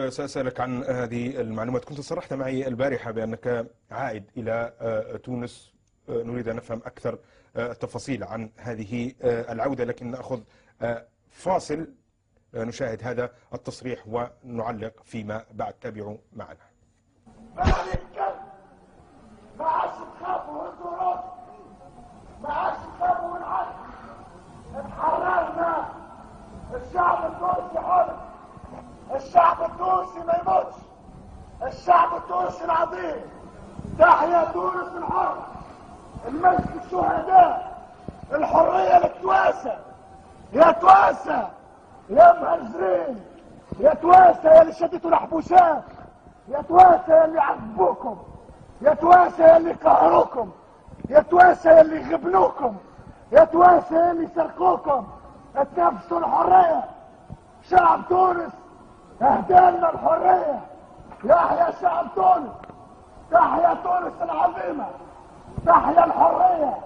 سأسألك عن هذه المعلومات. كنت صرحت معي البارحة بأنك عائد إلى تونس. نريد أن نفهم أكثر التفاصيل عن هذه العودة، لكن نأخذ فاصل نشاهد هذا التصريح ونعلق فيما بعد. تابعوا معنا. ما عادش تخافوا انتوا راس، ما عادش تخافوا من حد. اتحررنا. الشعب التونسي حر، الشعب التونسي ما يموتش، الشعب التونسي العظيم. تحيا تونس الحر، المجد الشهداء، الحرية للتواسة. يا تواسة يا مهزرين، يا تواسة يا اللي شدتوا الحبوسات، يا تواسة يا اللي عذبوكم، يا تواسة يا اللي قهروكم، يا تواسة يا اللي غبنوكم، يا تواسة يا اللي سرقوكم. اتنفسوا الحرية. شعب تونس اهدالنا الحرية. يحيا شعب تونس، تحيا تونس العظيمة، تحيا الحرية،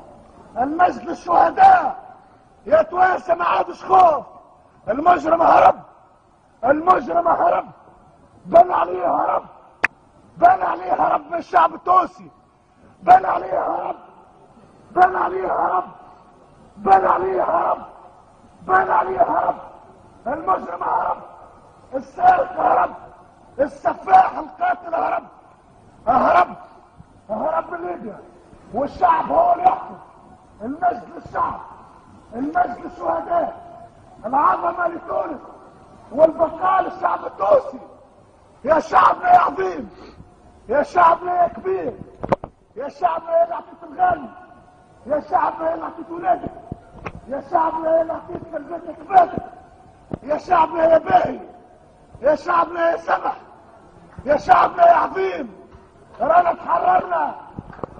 المجد للشهداء. يا تواسة ما عادش خوف. المجرم هرب، المجرم هرب، بان عليه هرب، بان عليه هرب من الشعب التونسي، بان عليه هرب، بان عليه هرب، بان عليه هرب، بان عليه هرب. المجرم هرب، السارق هرب، السفاح القاتل هرب، هرب، هرب من ليبيا. والشعب هو اللي يحكم. المجد للشعب، المجد للشهداء، العظمة لتونس والبقاء للشعب التونسي. يا شعبنا يا عظيم، يا شعبنا يا كبير، يا شعبنا يا اللي عطيت الغالي، يا شعبنا يا اللي عطيت ولادك، يا شعبنا يا اللي عطيت كلبتك بيتك، يا شعبنا يا باهي، يا شعبنا يا سمح، يا شعبنا يا عظيم. رانا تحررنا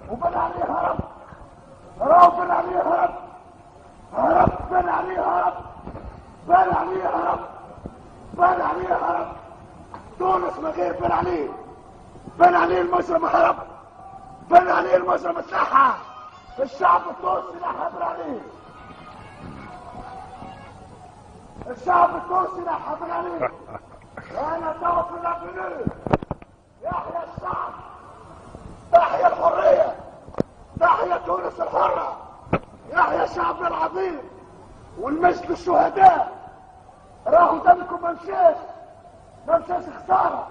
وبن عليه هرب، راهو بن عليه هرب، هرب بن عليه هرب، بن عليه هرب، بن عليه هرب. تونس من غير بن عليه، بن عليه المجرم هرب، بن عليه المجرم اتلحى. الشعب التونسي لحى بن عليه، الشعب التونسي لحى بن عليه. وانا توفي الابناء. يحيى الشعب، تحيا الحرية، تحيا تونس الحرة، يحيى شعبنا العظيم والمجد للشهداء. راهو دمكم ما مشاش، ما مشاش خسارة،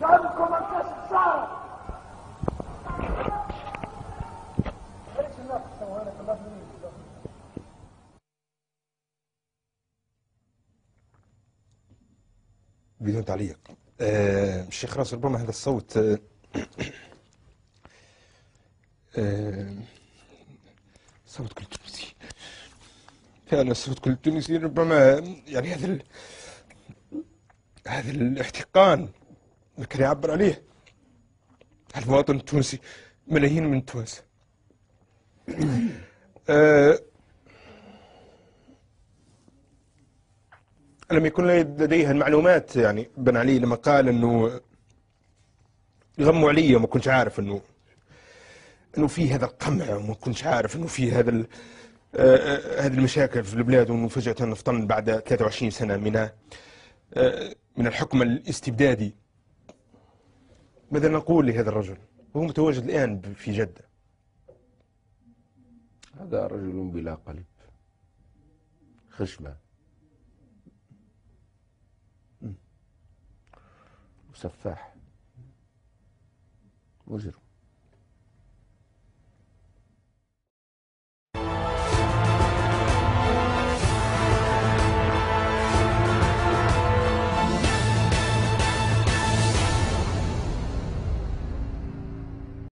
دمكم ما مشاش خسارة. ليش الناس تسوي هنا كلها بدون تعليق. الشيخ راس، ربما هذا الصوت صوت كل تونسي، فعلا صوت كل تونسي. ربما يعني هذا الاحتقان اللي كان يعبر عليه المواطن التونسي، ملايين من التوانسة. لم يكن لديه المعلومات. يعني بن علي لما قال انه يغموا علي، وما كنتش عارف انه في هذا القمع، وما كنتش عارف انه في هذا هذه المشاكل في البلاد، وانه فجأة نفطن بعد 23 سنة من الحكم الاستبدادي. ماذا نقول لهذا الرجل وهو متواجد الآن في جدة؟ هذا رجل بلا قلب، خشمة وسفاح، مجرم.